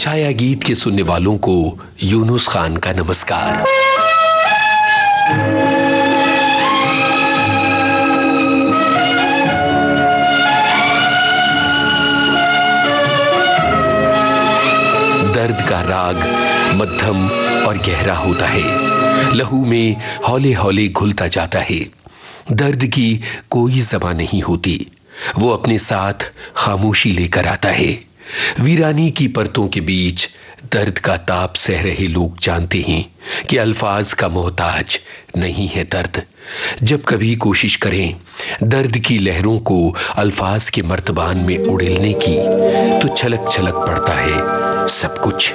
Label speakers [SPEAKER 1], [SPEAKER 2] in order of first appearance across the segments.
[SPEAKER 1] छाया गीत के सुनने वालों को यूनुस खान का नमस्कार। दर्द का राग मध्यम और गहरा होता है, लहू में हौले हौले घुलता जाता है। दर्द की कोई ज़बान नहीं होती, वो अपने साथ खामोशी लेकर आता है। वीरानी की परतों के बीच दर्द का ताप सह रहे लोग जानते हैं कि अल्फाज का मोहताज नहीं है दर्द। जब कभी कोशिश करें दर्द की लहरों को अल्फाज के मर्तबान में उड़ेलने की, तो छलक छलक पड़ता है सब कुछ।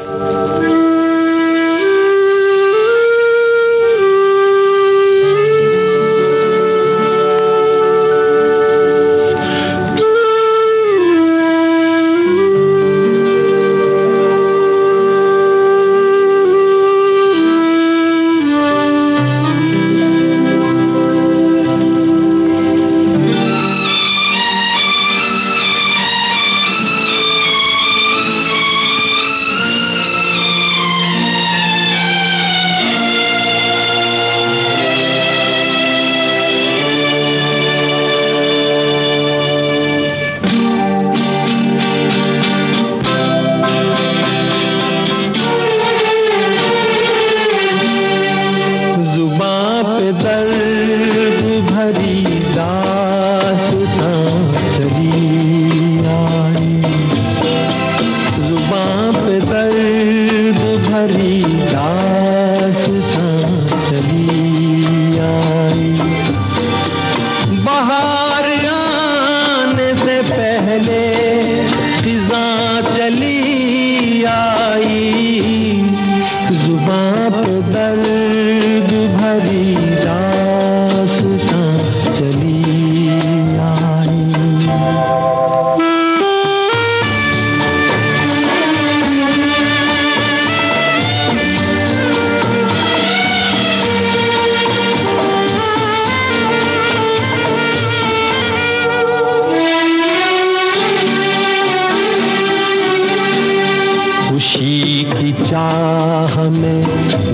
[SPEAKER 2] खुशी की चाह में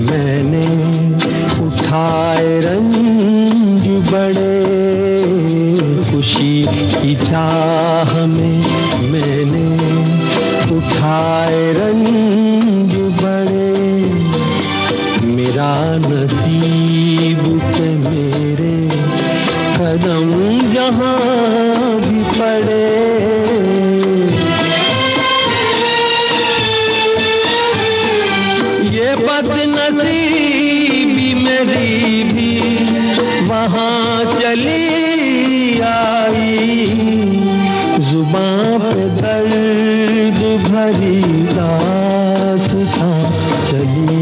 [SPEAKER 2] मैंने उठाए रंग बड़े, खुशी की चाह में मैंने उठाए रंग बड़े। मेरा नसीब के मेरे कदम जहाँ भी पड़े, बदनसीबी मेरी भी वहाँ चली आई। जुबां पे दर्द भरी दास्तां चली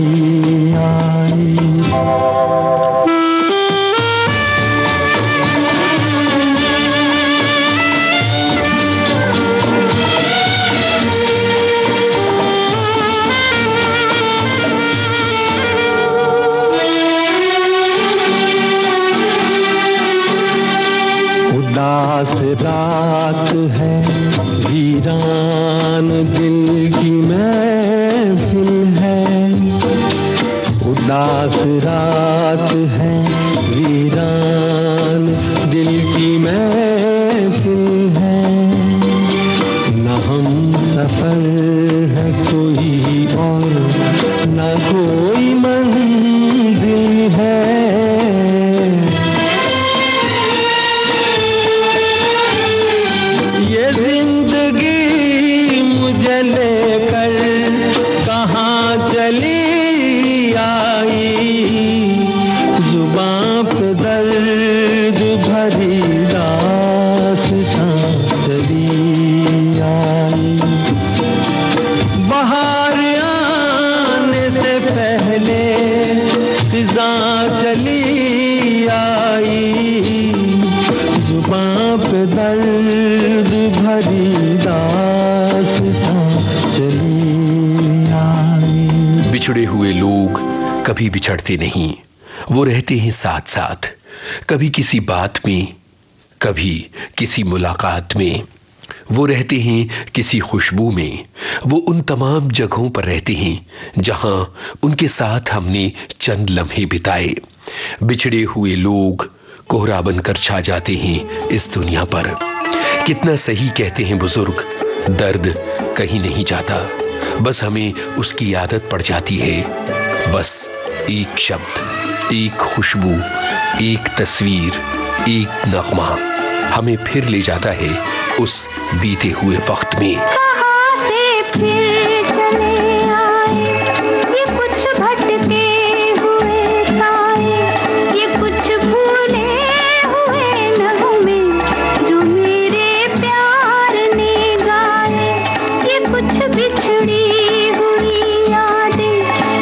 [SPEAKER 2] आई। उदास रात है, वीरान दिल की महफिल है। उदास रात है, वीरान दिल की महफिल है। न हम सफर है कोई और न कोई मंजिल है। जिंदगी मुझे लेकर कहाँ चली आई। जुबां पे दर्द भरी दास्तां चली आई। बाहर आने से पहले फिज़ां चली आई। जुबां पे दर्द भरी दास्तां चली आई।
[SPEAKER 1] बिछड़े हुए लोग कभी बिछड़ते नहीं, वो रहते हैं साथ साथ। कभी किसी बात में, कभी किसी मुलाकात में, वो रहते हैं किसी खुशबू में, वो उन तमाम जगहों पर रहते हैं जहां उनके साथ हमने चंद लम्हे बिताए। बिछड़े हुए लोग कोहरा बनकर छा जाते हैं इस दुनिया पर। कितना सही कहते हैं बुजुर्ग, दर्द कहीं नहीं जाता, बस हमें उसकी आदत पड़ जाती है। बस एक शब्द, एक खुशबू, एक तस्वीर, एक नगमा हमें फिर ले जाता है उस बीते हुए वक्त में।
[SPEAKER 3] कहाँ से फिर चले आए ये कुछ भटके हुए साए, ये कुछ भूले हुए नगमे जो मेरे प्यार ने गाए, ये कुछ बिछड़ी हुई यादें,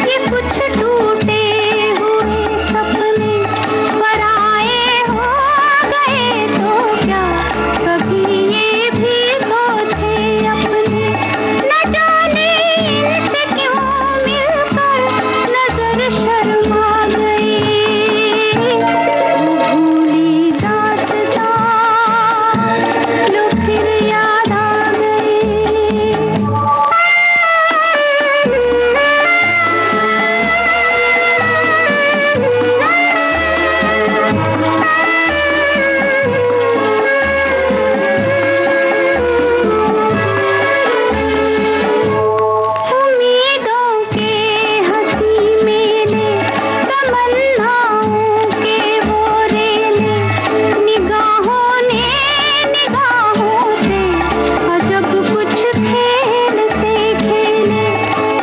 [SPEAKER 3] ये कुछ टूटे हुए सपने, पराए हो गए तो क्या कभी ये भी तो थे अपने। न जाने इनसे क्यों मिलकर नजर शर्मा गई, भूली दास्तां लो फिर याद आ गई। उम्मीदों के हंसी मेले, तमन्नाओं के वो रेले, निगाहों ने निगाहों से अजब कुछ खेल से खेले।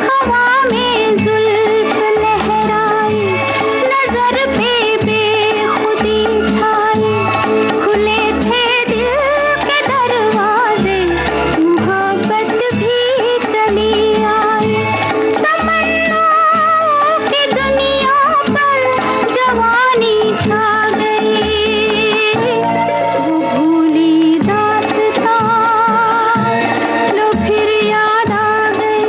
[SPEAKER 3] हवा में जुल्फ लहराई, नजर पे बेखुदी छाई, खुले थे दिल के दरवाजे, मोहब्बत भी चली आई। तमन्नाओं की दुनिया पर जवानी छा गई, वो भूली दास्तां लो फिर याद आ गई।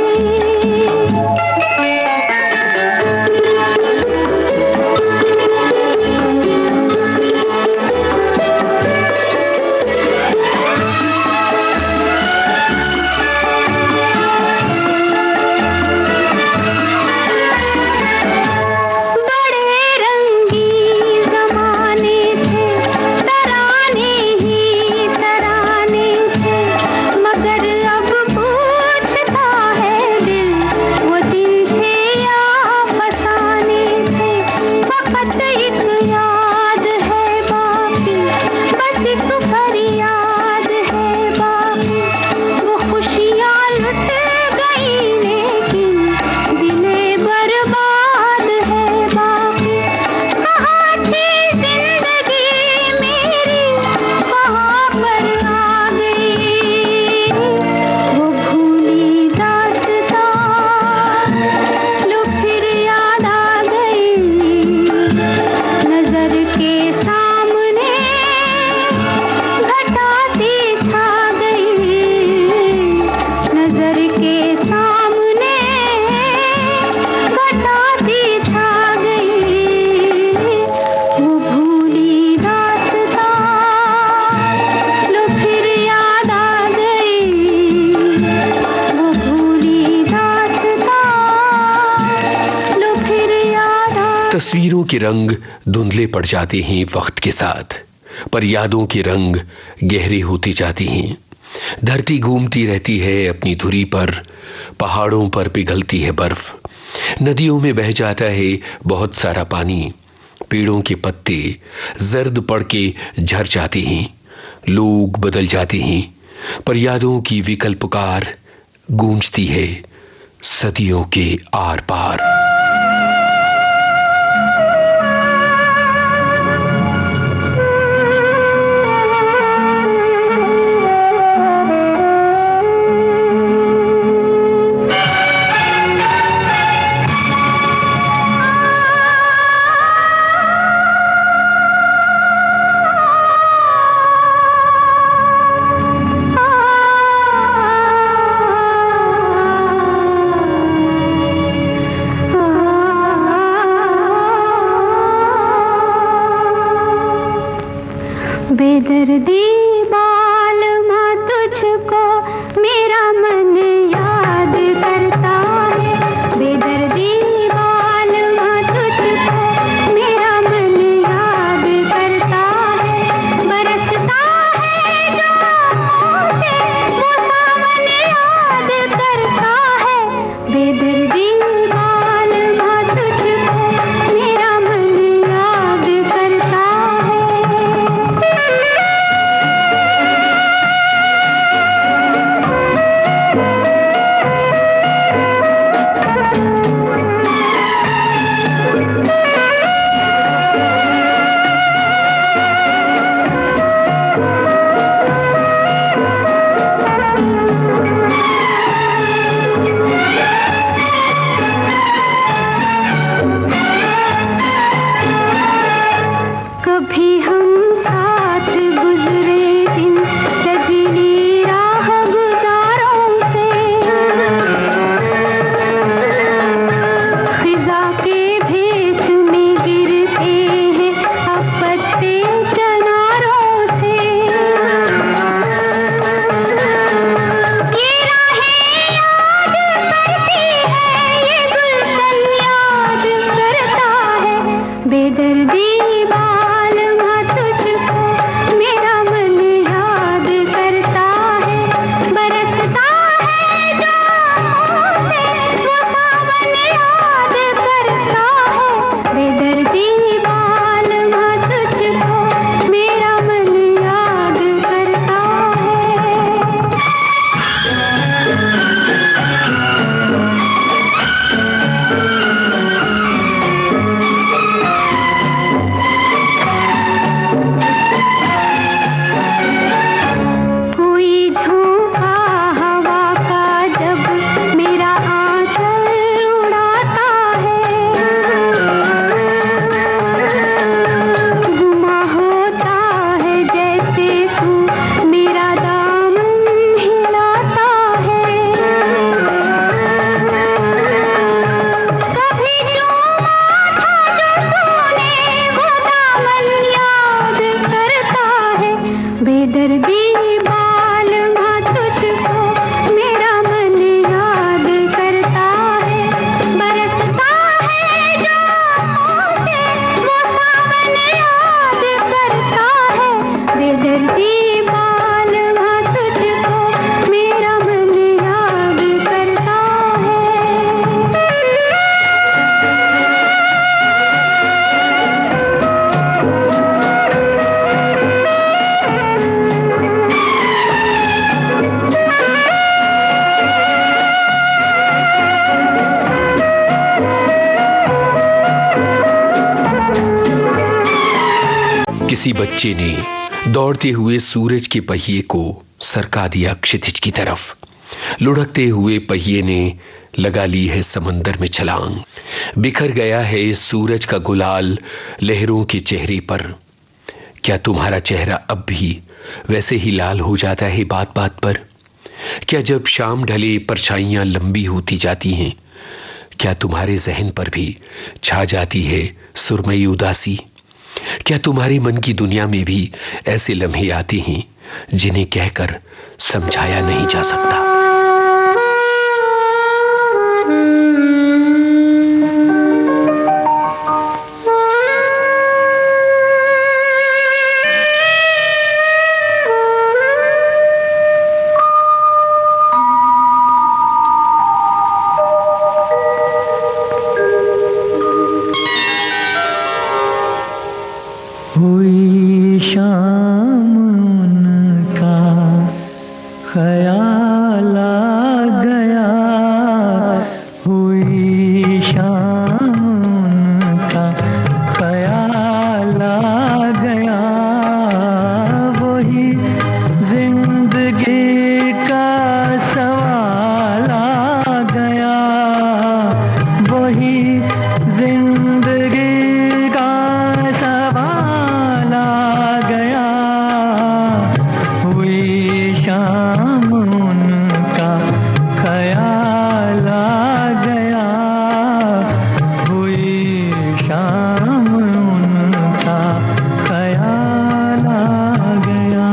[SPEAKER 3] बड़े रंगी ज़माने थे, तराने ही तराने थे, मगर अब पूछता है दिल वो दिन थे या फसाने थे। फकत एक याद है बाकी, बस एक फरियाद है बाकी, वो खुशियाँ लुट गई लेकिन दिले बर्बाद है बाकी। कहाँ थी जिंदगी मेरी, कहाँ पर आ गई, वो भूली दास्तां लो फिर याद आ गई। नजर के सामने घटा सी छा गई, नजर के सामने घटा सी छा गई, वो भूली दास्तां लो फिर याद आ गई, वो भूली दास्तां लो फिर याद आ।
[SPEAKER 1] तस्वीरों के रंग धुंधले पड़ जाते हैं वक्त के साथ, पर यादों के रंग गहरे होते जाते हैं। धरती घूमती रहती है अपनी धुरी पर, पहाड़ों पर पिघलती है बर्फ, नदियों में बह जाता है बहुत सारा पानी, पेड़ों के पत्ते जर्द पड़ के झड़ जाते हैं, लोग बदल जाते हैं, पर यादों की विकल पुकार गूंजती है सदियों के आर पार। बच्चे ने दौड़ते हुए सूरज के पहिए को सरका दिया क्षितिज की तरफ। लुढ़कते हुए पहिए ने लगा ली है समंदर में छलांग। बिखर गया है सूरज का गुलाल लहरों के चेहरे पर। क्या तुम्हारा चेहरा अब भी वैसे ही लाल हो जाता है बात बात पर? क्या जब शाम ढले परछाइयां लंबी होती जाती हैं, क्या तुम्हारे जहन पर भी छा जाती है सुरमई उदासी? क्या तुम्हारे मन की दुनिया में भी ऐसे लम्हे आते हैं जिन्हें कहकर समझाया नहीं जा सकता?
[SPEAKER 2] हुई शाम उनका ख्याल आ गया, हुई शाम उनका ख्याल आ गया। वही जिंदगी का सवाल आ गया, वही जिंदगी का सवाल आ गया। हुई शाम उनका ख्याल आ गया, हुई शाम उनका ख्याल आ गया।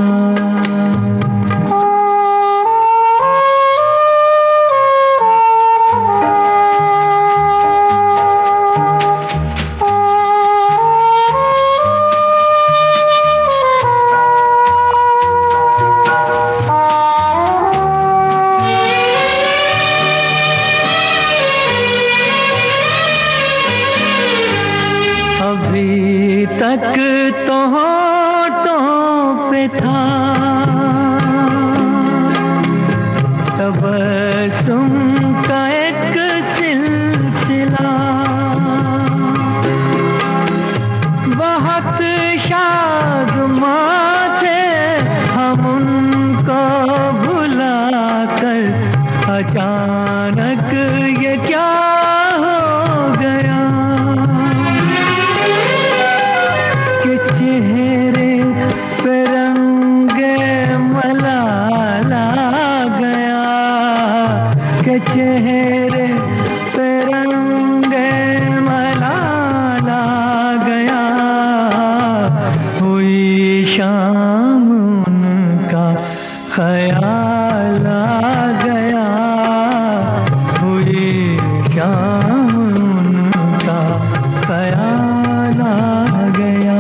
[SPEAKER 2] अभी तक तो होठों पे था तबस्सुम का एक सिलसिला, बहुत शादमा थे हम उनको भुला कर। अचानक ये क्या हो गया कि चेहरे पे रंगे मलाल आ गया, कि चेहरे पे रंगे मलाल आ गया। हुई शाम उनका ख्याल आ गया, हुई शाम उनका ख्याल आ गया।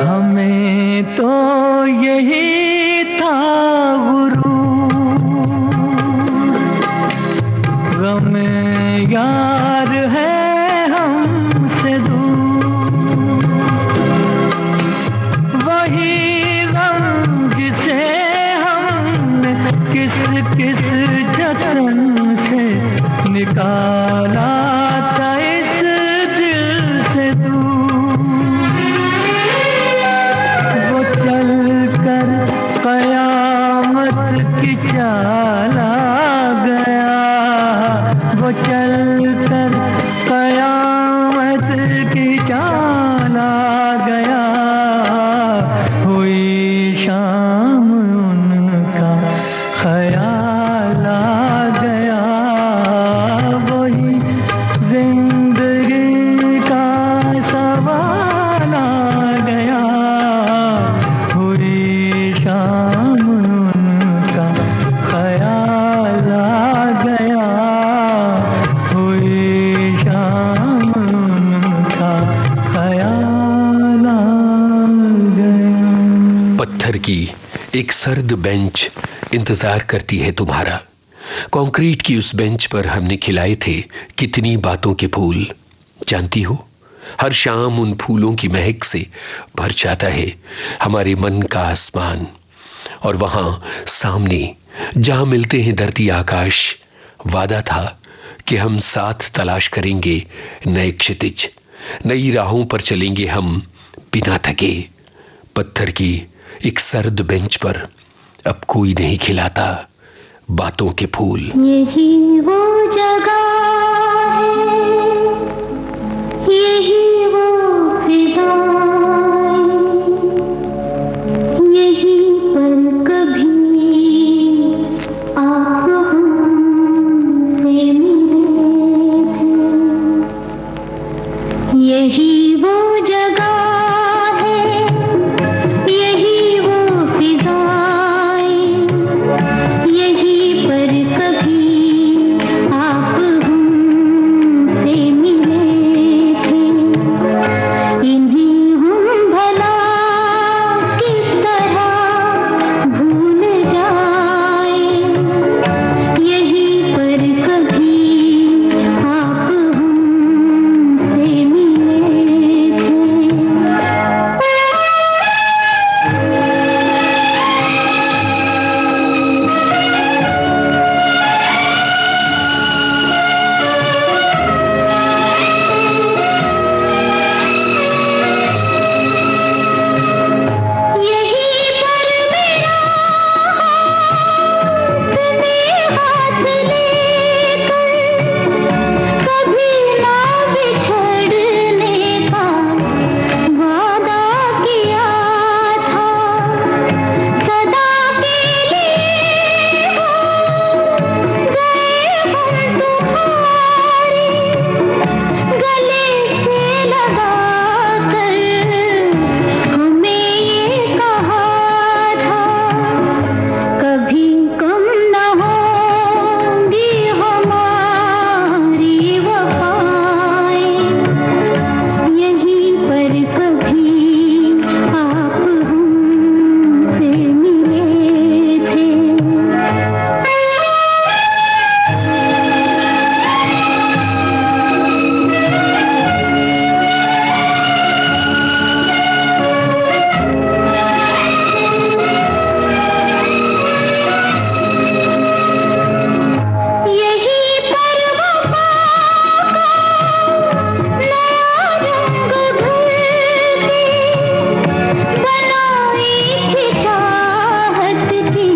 [SPEAKER 2] हमें तो यही था गुरूर, गम यार है हमसे दूर। वही गम जिसे हमने किस किस जतन से निकाला था इस दिल से दूर। वो चल कर कयामत की चाल आ गया, वो चल कर कयामत की चाल आ गया। हुई शाम उनका ख्याल आ गया, वही जिंदगी का सवाल आ गया। हुई शाम उनका ख्याल आ गया, हुई शाम उनका ख्याल आ गया।
[SPEAKER 1] पत्थर की एक सर्द बेंच इंतजार करती है तुम्हारा। कंक्रीट की उस बेंच पर हमने खिलाए थे कितनी बातों के फूल। जानती हो, हर शाम उन फूलों की महक से भर जाता है हमारे मन का आसमान। और वहां सामने जहां मिलते हैं धरती आकाश, वादा था कि हम साथ तलाश करेंगे नए क्षितिज, नई राहों पर चलेंगे हम बिना थके। पत्थर की एक सर्द बेंच पर अब कोई नहीं खिलाता बातों के फूल।
[SPEAKER 3] यही वो जगह है, यही वो फिजा, यही पर कभी आप हमसे मिले थे। यही वो जगह है, यही वो फिजाएं, यही पर कभी आप हमसे मिले थे। इन्हें हम भला किस तरह भूल जाएं, यही पर कभी आप हमसे मिले थे। यही पर मेरा तुम्हें हाथ लेकर कभी ना बिछड़ने का वादा किया था। सदा के लिए हो गए हम तुम्हारे, गले से लगा कर हमें ये कहा था, कभी कम न होंगी हमारी वफाएं, यहीं पर कभी आप हमसे मिले थे। यही पर वफा का नया रंग भर के बनाई थी चाहत की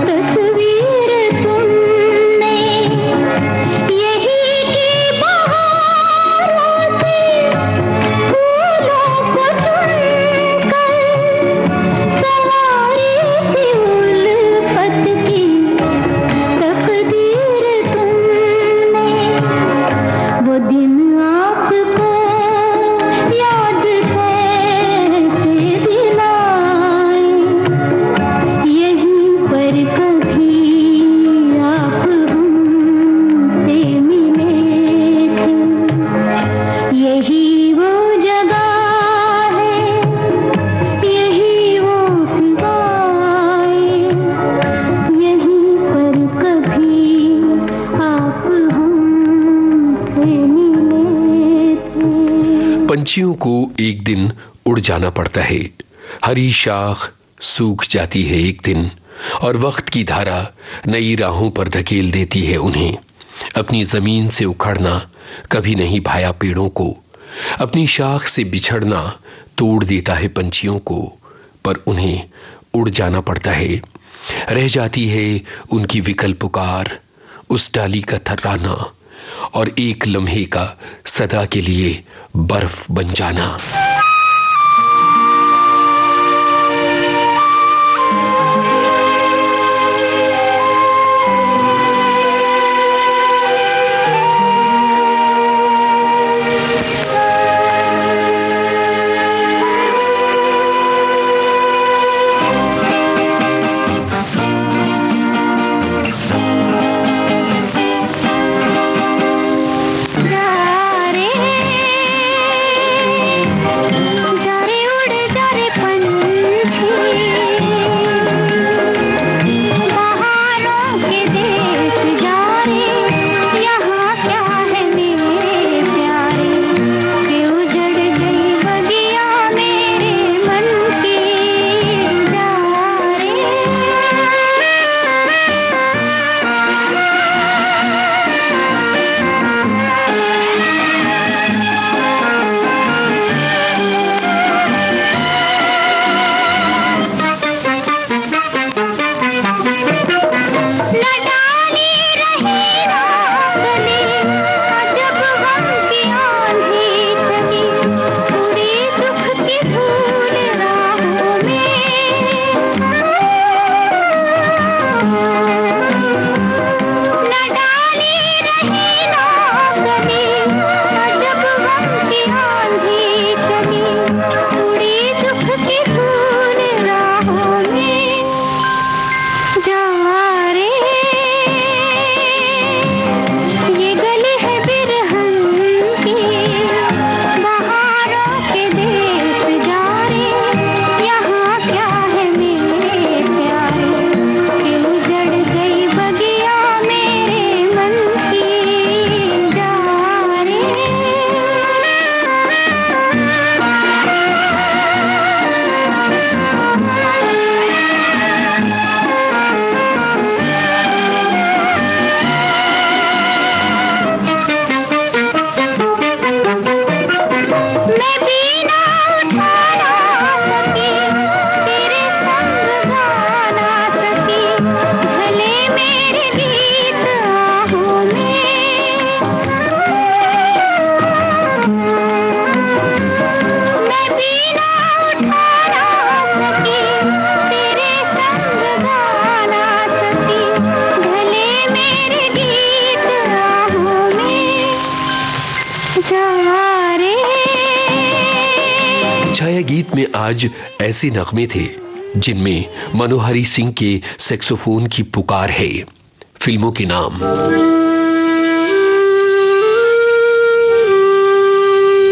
[SPEAKER 3] तस्वीर तुमने। यही की बहारों से फूलों को चुनकर सवारी थी उल्फत की तकदीर तुमने। वो दिन आपको याद कैसे दिलाए, यहीं पर कभी आप हमसे मिले थे। यही वो जगह है, यही वो फिजाएं, यहीं पर कभी आप हमसे मिले थे।
[SPEAKER 1] पंछियों को एक दिन उड़ जाना पड़ता है। हरी शाख सूख जाती है एक दिन, और वक्त की धारा नई राहों पर धकेल देती है उन्हें। अपनी जमीन से उखड़ना कभी नहीं भाया पेड़ों को, अपनी शाख से बिछड़ना तोड़ देता है पंछियों को, पर उन्हें उड़ जाना पड़ता है। रह जाती है उनकी विकल पुकार, उस डाली का थर्राना, और एक लम्हे का सदा के लिए बर्फ बन जाना।
[SPEAKER 3] जा रे
[SPEAKER 1] छाया गीत में आज ऐसे नगमे थे जिनमें मनोहरी सिंह के सैक्सोफोन की पुकार है। फिल्मों के नाम: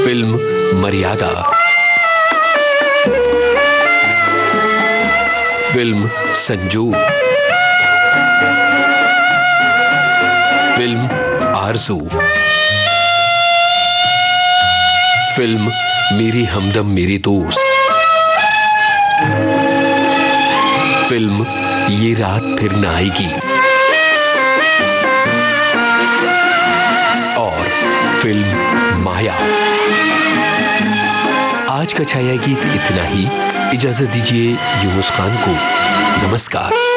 [SPEAKER 1] फिल्म मर्यादा, फिल्म संजोग, फिल्म आरज़ू, फिल्म मेरे हमदम मेरे दोस्त, फिल्म ये रात फिर न आएगी और फिल्म माया। आज का छाया गीत इतना ही। इजाजत दीजिए यूनुस खान को। नमस्कार।